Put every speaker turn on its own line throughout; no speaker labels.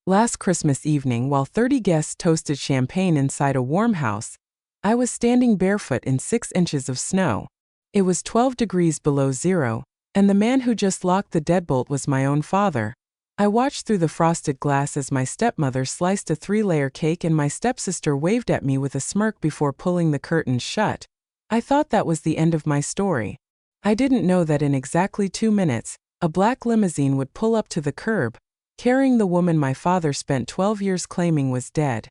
Last Christmas evening, while 30 guests toasted champagne inside a warm house, I was standing barefoot in 6 inches of snow. It was 12 degrees below zero, and the man who just locked the deadbolt was my own father. I watched through the frosted glass as my stepmother sliced a 3-layer cake and my stepsister waved at me with a smirk before pulling the curtains shut. I thought that was the end of my story. I didn't know that in exactly 2 minutes, a black limousine would pull up to the curb, carrying the woman my father spent 12 years claiming was dead.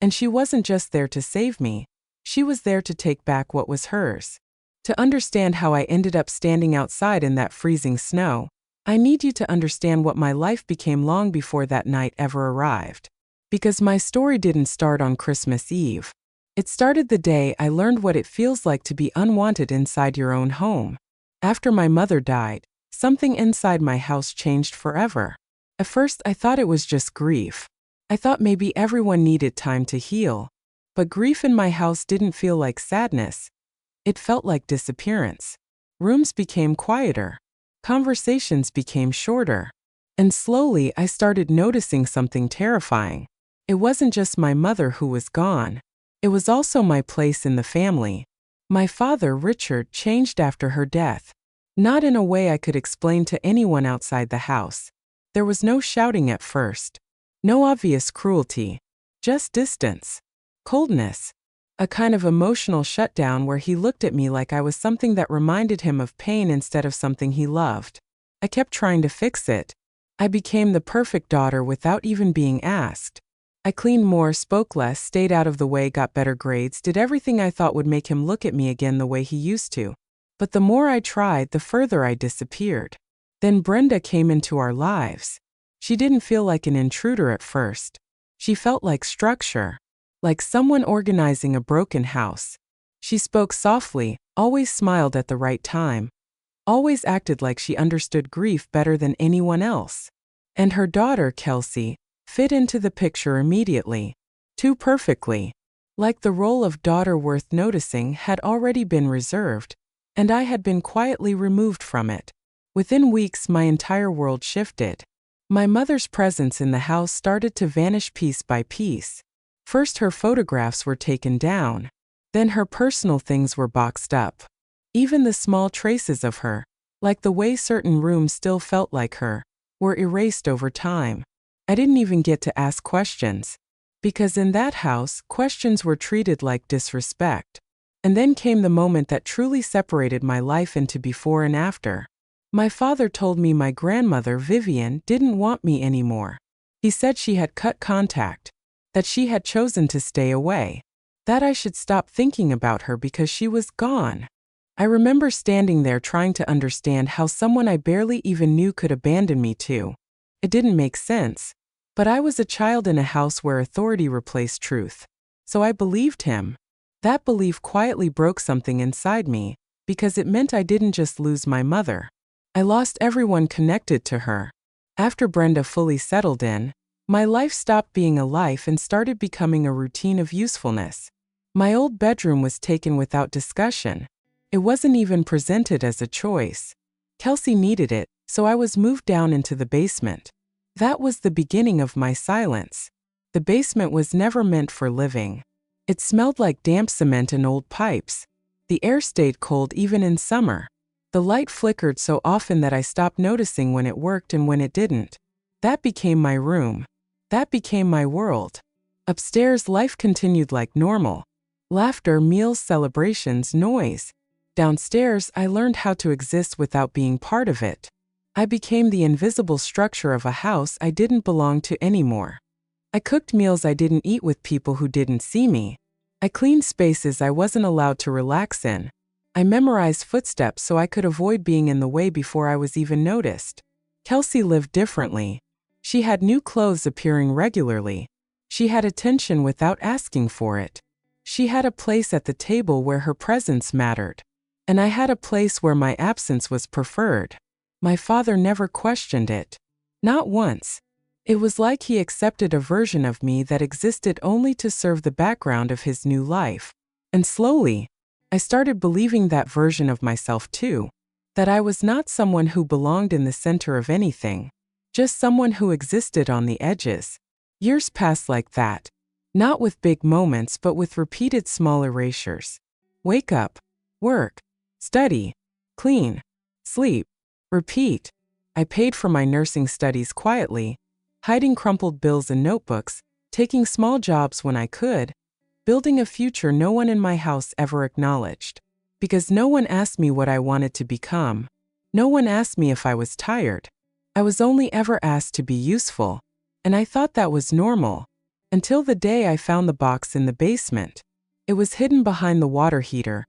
And she wasn't just there to save me, she was there to take back what was hers. To understand how I ended up standing outside in that freezing snow, I need you to understand what my life became long before that night ever arrived. Because my story didn't start on Christmas Eve. It started the day I learned what it feels like to be unwanted inside your own home. After my mother died, something inside my house changed forever. At first, I thought it was just grief. I thought maybe everyone needed time to heal. But grief in my house didn't feel like sadness. It felt like disappearance. Rooms became quieter. Conversations became shorter. And slowly, I started noticing something terrifying. It wasn't just my mother who was gone. It was also my place in the family. My father, Richard, changed after her death. Not in a way I could explain to anyone outside the house. There was no shouting at first. No obvious cruelty. Just distance. Coldness. A kind of emotional shutdown where he looked at me like I was something that reminded him of pain instead of something he loved. I kept trying to fix it. I became the perfect daughter without even being asked. I cleaned more, spoke less, stayed out of the way, got better grades, did everything I thought would make him look at me again the way he used to. But the more I tried, the further I disappeared. Then Brenda came into our lives. She didn't feel like an intruder at first. She felt like structure. Like someone organizing a broken house. She spoke softly, always smiled at the right time. Always acted like she understood grief better than anyone else. And her daughter, Kelsey, fit into the picture immediately. Too perfectly. Like the role of daughter worth noticing had already been reserved, and I had been quietly removed from it. Within weeks, my entire world shifted. My mother's presence in the house started to vanish piece by piece. First, her photographs were taken down. Then her personal things were boxed up. Even the small traces of her, like the way certain rooms still felt like her, were erased over time. I didn't even get to ask questions. Because in that house, questions were treated like disrespect. And then came the moment that truly separated my life into before and after. My father told me my grandmother, Vivian, didn't want me anymore. He said she had cut contact. That she had chosen to stay away. That I should stop thinking about her because she was gone. I remember standing there trying to understand how someone I barely even knew could abandon me too. It didn't make sense. But I was a child in a house where authority replaced truth. So I believed him. That belief quietly broke something inside me, because it meant I didn't just lose my mother. I lost everyone connected to her. After Brenda fully settled in, my life stopped being a life and started becoming a routine of usefulness. My old bedroom was taken without discussion. It wasn't even presented as a choice. Kelsey needed it, so I was moved down into the basement. That was the beginning of my silence. The basement was never meant for living. It smelled like damp cement and old pipes. The air stayed cold even in summer. The light flickered so often that I stopped noticing when it worked and when it didn't. That became my room. That became my world. Upstairs, life continued like normal. Laughter, meals, celebrations, noise. Downstairs, I learned how to exist without being part of it. I became the invisible structure of a house I didn't belong to anymore. I cooked meals I didn't eat with people who didn't see me. I cleaned spaces I wasn't allowed to relax in. I memorized footsteps so I could avoid being in the way before I was even noticed. Kelsey lived differently. She had new clothes appearing regularly. She had attention without asking for it. She had a place at the table where her presence mattered. And I had a place where my absence was preferred. My father never questioned it. Not once. It was like he accepted a version of me that existed only to serve the background of his new life. And slowly, I started believing that version of myself too. That I was not someone who belonged in the center of anything. Just someone who existed on the edges. Years passed like that. Not with big moments, but with repeated small erasures. Wake up, work, study, clean, sleep, repeat. I paid for my nursing studies quietly, hiding crumpled bills in notebooks, taking small jobs when I could, building a future no one in my house ever acknowledged. Because no one asked me what I wanted to become. No one asked me if I was tired. I was only ever asked to be useful. And I thought that was normal. Until the day I found the box in the basement. It was hidden behind the water heater,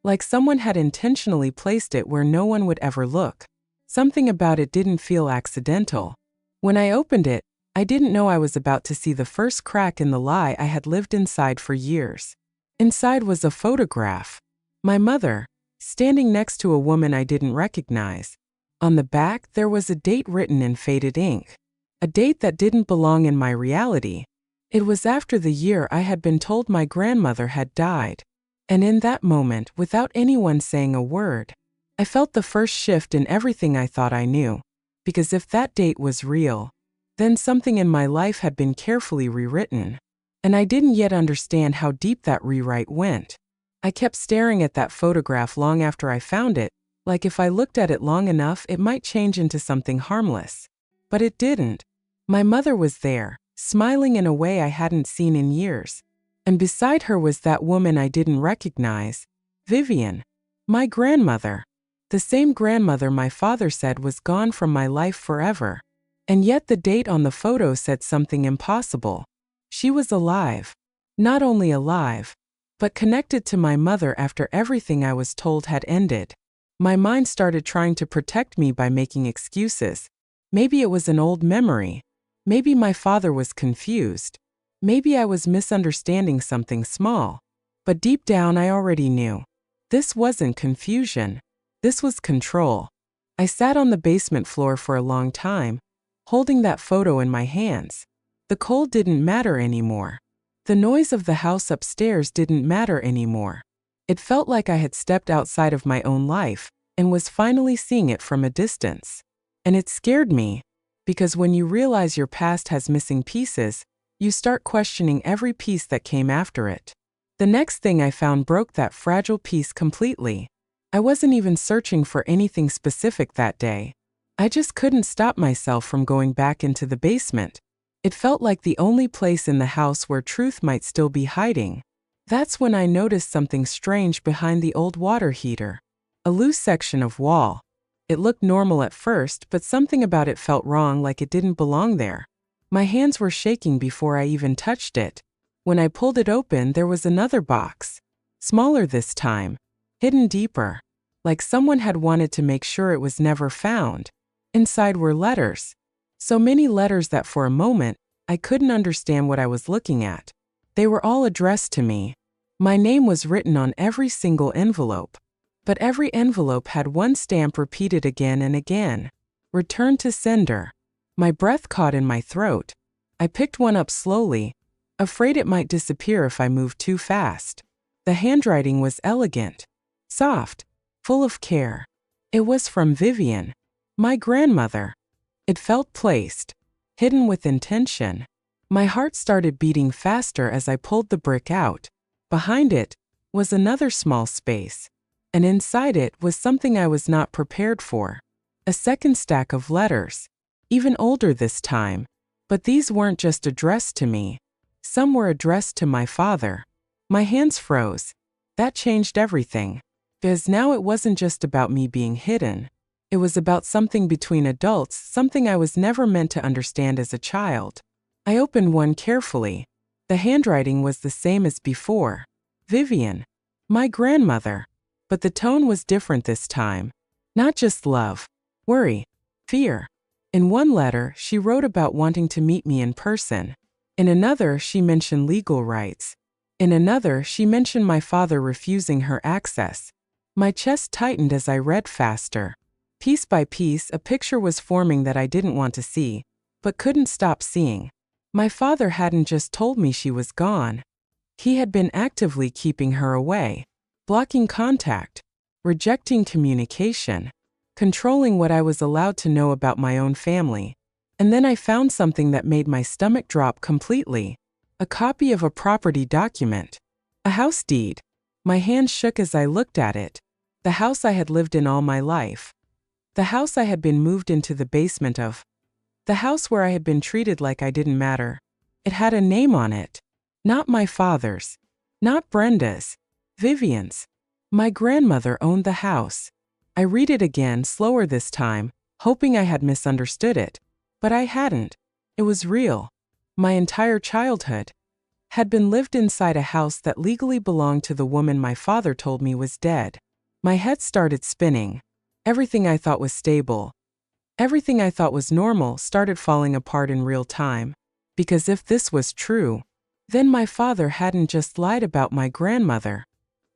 like someone had intentionally placed it where no one would ever look. Something about it didn't feel accidental. When I opened it, I didn't know I was about to see the first crack in the lie I had lived inside for years. Inside was a photograph. My mother, standing next to a woman I didn't recognize. On the back, there was a date written in faded ink. A date that didn't belong in my reality. It was after the year I had been told my grandmother had died. And in that moment, without anyone saying a word, I felt the first shift in everything I thought I knew. Because if that date was real, then something in my life had been carefully rewritten. And I didn't yet understand how deep that rewrite went. I kept staring at that photograph long after I found it, like if I looked at it long enough it might change into something harmless. But it didn't. My mother was there, smiling in a way I hadn't seen in years. And beside her was that woman I didn't recognize, Vivian, my grandmother. The same grandmother my father said was gone from my life forever. And yet the date on the photo said something impossible. She was alive. Not only alive, but connected to my mother after everything I was told had ended. My mind started trying to protect me by making excuses. Maybe it was an old memory. Maybe my father was confused. Maybe I was misunderstanding something small. But deep down I already knew. This wasn't confusion. This was control. I sat on the basement floor for a long time, holding that photo in my hands. The cold didn't matter anymore. The noise of the house upstairs didn't matter anymore. It felt like I had stepped outside of my own life and was finally seeing it from a distance. And it scared me, because when you realize your past has missing pieces, you start questioning every piece that came after it. The next thing I found broke that fragile piece completely. I wasn't even searching for anything specific that day. I just couldn't stop myself from going back into the basement. It felt like the only place in the house where truth might still be hiding. That's when I noticed something strange behind the old water heater. A loose section of wall. It looked normal at first, but something about it felt wrong, like it didn't belong there. My hands were shaking before I even touched it. When I pulled it open, there was another box. Smaller this time. Hidden deeper. Like someone had wanted to make sure it was never found. Inside were letters. So many letters that for a moment, I couldn't understand what I was looking at. They were all addressed to me. My name was written on every single envelope. But every envelope had one stamp repeated again and again. Return to sender. My breath caught in my throat. I picked one up slowly, afraid it might disappear if I moved too fast. The handwriting was elegant, soft, full of care. It was from Vivian, my grandmother. It felt placed, hidden with intention. My heart started beating faster as I pulled the brick out. Behind it was another small space. And inside it was something I was not prepared for. A second stack of letters, even older this time. But these weren't just addressed to me. Some were addressed to my father. My hands froze. That changed everything. Because now it wasn't just about me being hidden. It was about something between adults, something I was never meant to understand as a child. I opened one carefully. The handwriting was the same as before. Vivian, my grandmother. But the tone was different this time. Not just love, worry, fear. In one letter, she wrote about wanting to meet me in person. In another, she mentioned legal rights. In another, she mentioned my father refusing her access. My chest tightened as I read faster. Piece by piece, a picture was forming that I didn't want to see, but couldn't stop seeing. My father hadn't just told me she was gone. He had been actively keeping her away. Blocking contact, rejecting communication, controlling what I was allowed to know about my own family. And then I found something that made my stomach drop completely. A copy of a property document. A house deed. My hands shook as I looked at it. The house I had lived in all my life. The house I had been moved into the basement of. The house where I had been treated like I didn't matter. It had a name on it. Not my father's. Not Brenda's. Vivian's. My grandmother owned the house. I read it again, slower this time, hoping I had misunderstood it. But I hadn't. It was real. My entire childhood had been lived inside a house that legally belonged to the woman my father told me was dead. My head started spinning. Everything I thought was stable, everything I thought was normal, started falling apart in real time. Because if this was true, then my father hadn't just lied about my grandmother.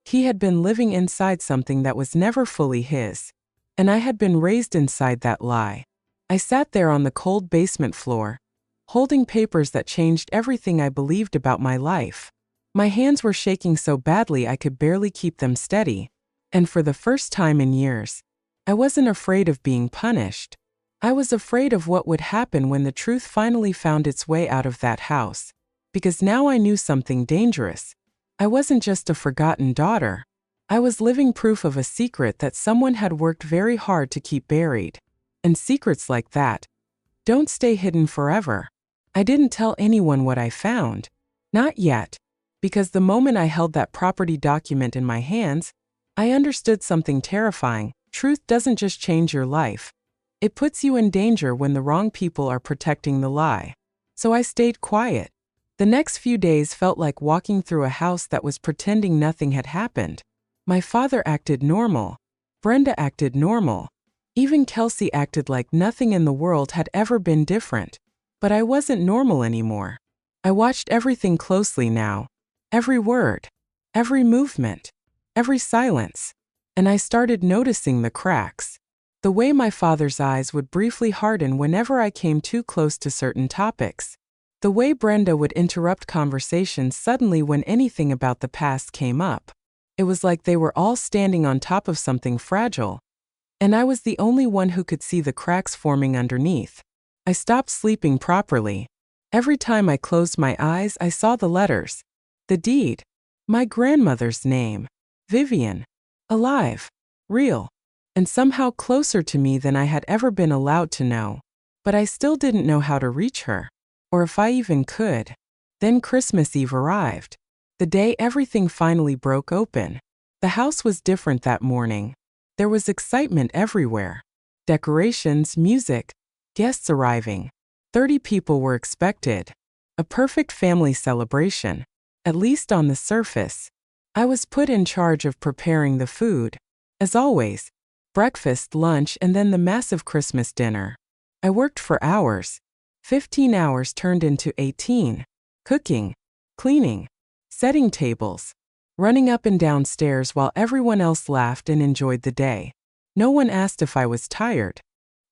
He had been living inside something that was never fully his. And I had been raised inside that lie. I sat there on the cold basement floor, holding papers that changed everything I believed about my life. My hands were shaking so badly I could barely keep them steady. And for the first time in years, I wasn't afraid of being punished. I was afraid of what would happen when the truth finally found its way out of that house. Because now I knew something dangerous. I wasn't just a forgotten daughter. I was living proof of a secret that someone had worked very hard to keep buried. And secrets like that don't stay hidden forever. I didn't tell anyone what I found. Not yet. Because the moment I held that property document in my hands, I understood something terrifying. Truth doesn't just change your life. It puts you in danger when the wrong people are protecting the lie. So I stayed quiet. The next few days felt like walking through a house that was pretending nothing had happened. My father acted normal. Brenda acted normal. Even Kelsey acted like nothing in the world had ever been different. But I wasn't normal anymore. I watched everything closely now. Every word. Every movement. Every silence. And I started noticing the cracks. The way my father's eyes would briefly harden whenever I came too close to certain topics. The way Brenda would interrupt conversations suddenly when anything about the past came up. It was like they were all standing on top of something fragile. And I was the only one who could see the cracks forming underneath. I stopped sleeping properly. Every time I closed my eyes, I saw the letters. The deed. My grandmother's name. Vivian. Alive. Real. And somehow closer to me than I had ever been allowed to know. But I still didn't know how to reach her. Or if I even could. Then Christmas Eve arrived. The day everything finally broke open. The house was different that morning. There was excitement everywhere. Decorations, music, guests arriving. 30 people were expected. A perfect family celebration. At least on the surface. I was put in charge of preparing the food. As always. Breakfast, lunch, and then the massive Christmas dinner. I worked for hours. 15 hours turned into 18. Cooking, cleaning, setting tables, running up and down stairs while everyone else laughed and enjoyed the day. No one asked if I was tired.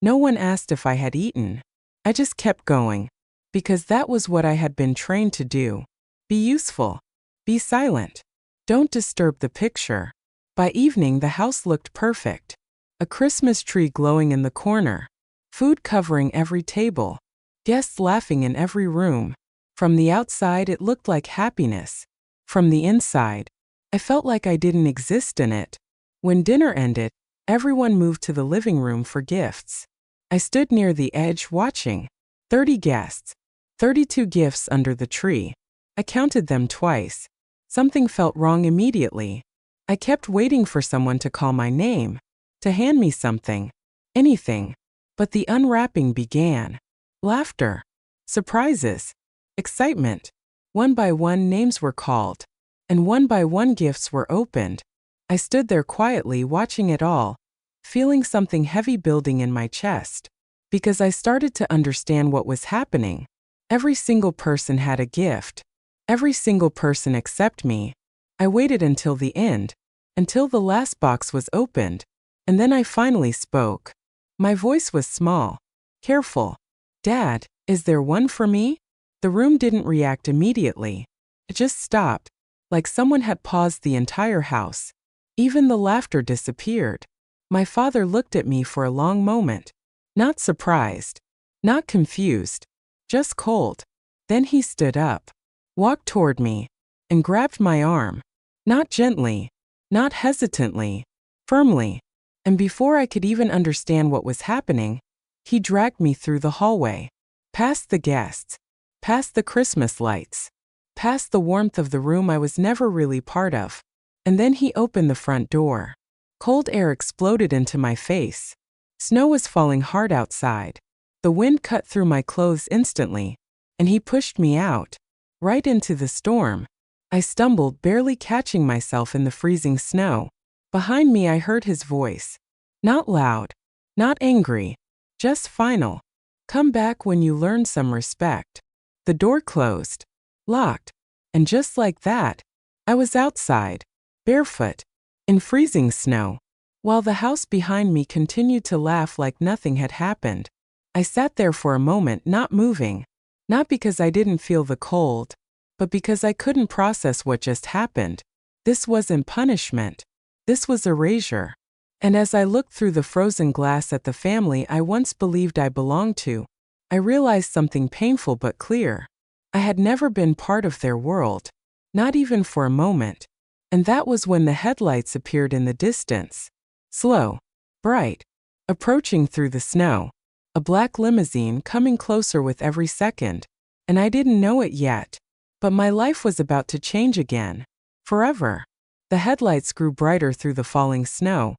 No one asked if I had eaten. I just kept going. Because that was what I had been trained to do. Be useful. Be silent. Don't disturb the picture. By evening, the house looked perfect. A Christmas tree glowing in the corner. Food covering every table. Guests laughing in every room. From the outside, it looked like happiness. From the inside, I felt like I didn't exist in it. When dinner ended, everyone moved to the living room for gifts. I stood near the edge watching. 30 guests. 32 gifts under the tree. I counted them twice. Something felt wrong immediately. I kept waiting for someone to call my name. To hand me something. Anything. But the unwrapping began. Laughter. Surprises. Excitement. One by one names were called. And one by one gifts were opened. I stood there quietly watching it all, feeling something heavy building in my chest. Because I started to understand what was happening. Every single person had a gift. Every single person except me. I waited until the end. Until the last box was opened. And then I finally spoke. My voice was small. Careful. Dad, is there one for me? The room didn't react immediately. It just stopped. Like someone had paused the entire house. Even the laughter disappeared. My father looked at me for a long moment. Not surprised. Not confused, just cold. Then he stood up, walked toward me, and grabbed my arm. Not gently, not hesitantly, firmly. And before I could even understand what was happening, he dragged me through the hallway, past the guests, past the Christmas lights, past the warmth of the room I was never really part of. And then he opened the front door. Cold air exploded into my face. Snow was falling hard outside. The wind cut through my clothes instantly, and he pushed me out, right into the storm. I stumbled, barely catching myself in the freezing snow. Behind me I heard his voice. Not loud, not angry, just final. Come back when you learn some respect. The door closed, locked, and just like that, I was outside, barefoot, in freezing snow. While the house behind me continued to laugh like nothing had happened, I sat there for a moment, not moving. Not because I didn't feel the cold, but because I couldn't process what just happened. This wasn't punishment. This was erasure. And as I looked through the frozen glass at the family I once believed I belonged to, I realized something painful but clear. I had never been part of their world, not even for a moment. And that was when the headlights appeared in the distance. Slow, bright, approaching through the snow. A black limousine coming closer with every second. And I didn't know it yet, but my life was about to change again. Forever. The headlights grew brighter through the falling snow,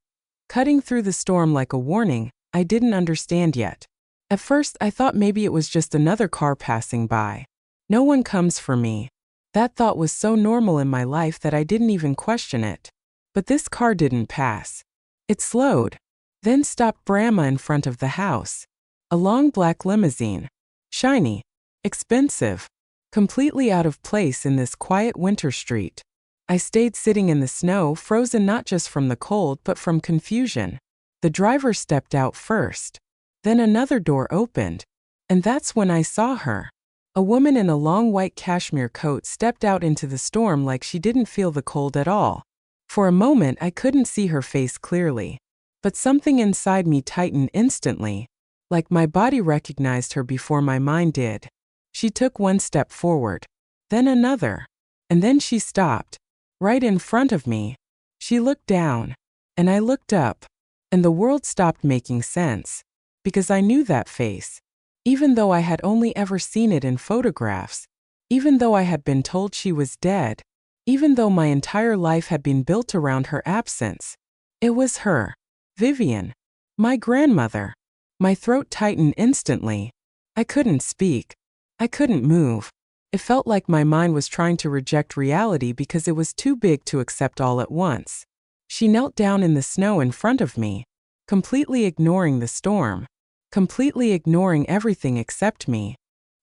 cutting through the storm like a warning I didn't understand yet. At first I thought maybe it was just another car passing by. No one comes for me. That thought was so normal in my life that I didn't even question it. But this car didn't pass. It slowed, then stopped Brahma in front of the house. A long black limousine. Shiny, expensive, completely out of place in this quiet winter street. I stayed sitting in the snow, frozen not just from the cold but from confusion. The driver stepped out first. Then another door opened. And that's when I saw her. A woman in a long white cashmere coat stepped out into the storm like she didn't feel the cold at all. For a moment I couldn't see her face clearly. But something inside me tightened instantly, like my body recognized her before my mind did. She took one step forward, then another, and then she stopped. Right in front of me. She looked down, and I looked up, and the world stopped making sense, because I knew that face. Even though I had only ever seen it in photographs, even though I had been told she was dead, even though my entire life had been built around her absence, it was her, Vivian, my grandmother. My throat tightened instantly. I couldn't speak. I couldn't move. It felt like my mind was trying to reject reality because it was too big to accept all at once. She knelt down in the snow in front of me, completely ignoring the storm, completely ignoring everything except me.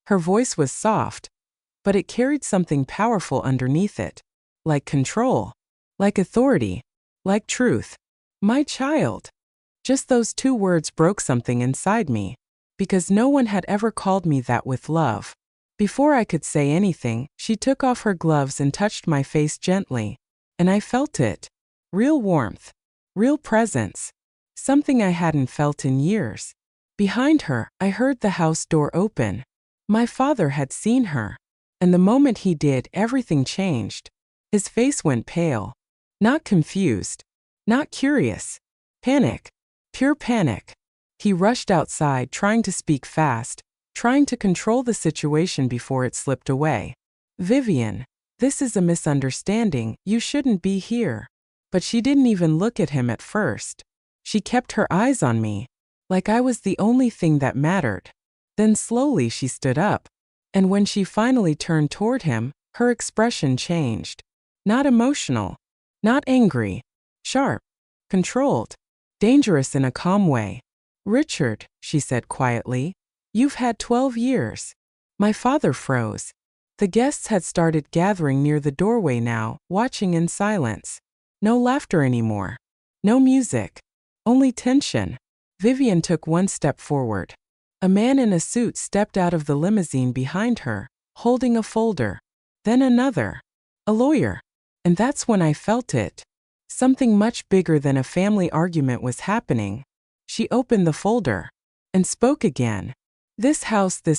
Her voice was soft, but it carried something powerful underneath it, like control, like authority, like truth. My child. Just those two words broke something inside me, because no one had ever called me that with love. Before I could say anything, she took off her gloves and touched my face gently. And I felt it. Real warmth. Real presence. Something I hadn't felt in years. Behind her, I heard the house door open. My father had seen her. And the moment he did, everything changed. His face went pale. Not confused. Not curious. Panic. Pure panic. He rushed outside, trying to speak fast, trying to control the situation before it slipped away. Vivian, this is a misunderstanding, you shouldn't be here. But she didn't even look at him at first. She kept her eyes on me, like I was the only thing that mattered. Then slowly she stood up. And when she finally turned toward him, her expression changed. Not emotional. Not angry. Sharp. Controlled. Dangerous in a calm way. Richard, she said quietly, you've had 12 years. My father froze. The guests had started gathering near the doorway now, watching in silence. No laughter anymore. No music. Only tension. Vivian took one step forward. A man in a suit stepped out of the limousine behind her, holding a folder. Then another. A lawyer. And that's when I felt it. Something much bigger than a family argument was happening. She opened the folder and spoke again. This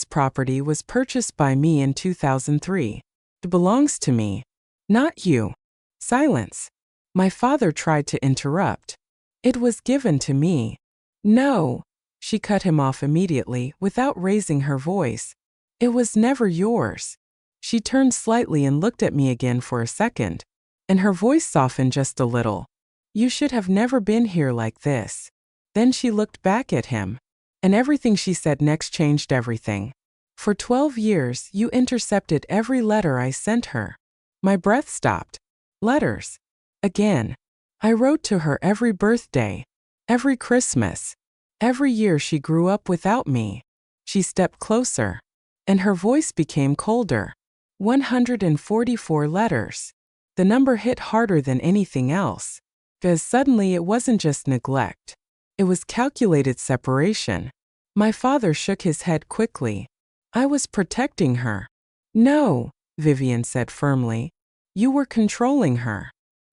property was purchased by me in 2003. It belongs to me, not you." Silence. My father tried to interrupt. "It was given to me." "No," she cut him off immediately without raising her voice. "It was never yours." She turned slightly and looked at me again for a second, and her voice softened just a little. "You should have never been here like this." Then she looked back at him, and everything she said next changed everything. "For 12 years, you intercepted every letter I sent her." My breath stopped. Letters. Again. I wrote to her every birthday, every Christmas, every year she grew up without me. She stepped closer, and her voice became colder. 144 letters. The number hit harder than anything else, because suddenly it wasn't just neglect. It was calculated separation. My father shook his head quickly. "I was protecting her." "No," Vivian said firmly. "You were controlling her."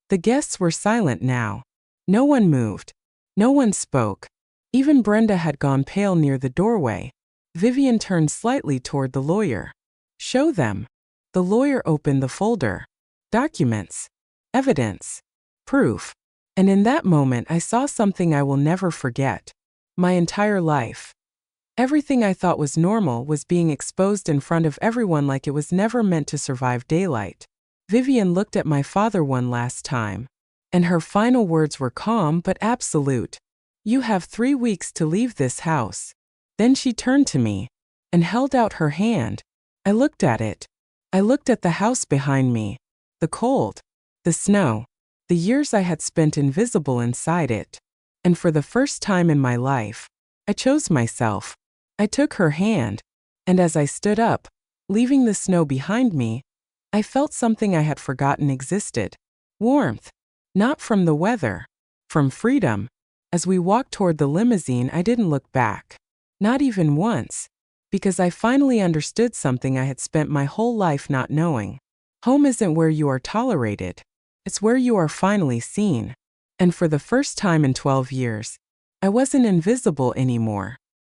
The guests were silent now. No one moved. No one spoke. Even Brenda had gone pale near the doorway. Vivian turned slightly toward the lawyer. "Show them." The lawyer opened the folder. Documents. Evidence. Proof. And in that moment I saw something I will never forget. My entire life. Everything I thought was normal was being exposed in front of everyone like it was never meant to survive daylight. Vivian looked at my father one last time, and her final words were calm but absolute. "You have 3 weeks to leave this house." Then she turned to me and held out her hand. I looked at it. I looked at the house behind me, the cold, the snow, the years I had spent invisible inside it. And for the first time in my life, I chose myself. I took her hand, and as I stood up, leaving the snow behind me, I felt something I had forgotten existed. Warmth. Not from the weather. From freedom. As we walked toward the limousine, I didn't look back. Not even once. Because I finally understood something I had spent my whole life not knowing. Home isn't where you are tolerated. It's where you are finally seen. And for the first time in 12 years, I wasn't invisible anymore.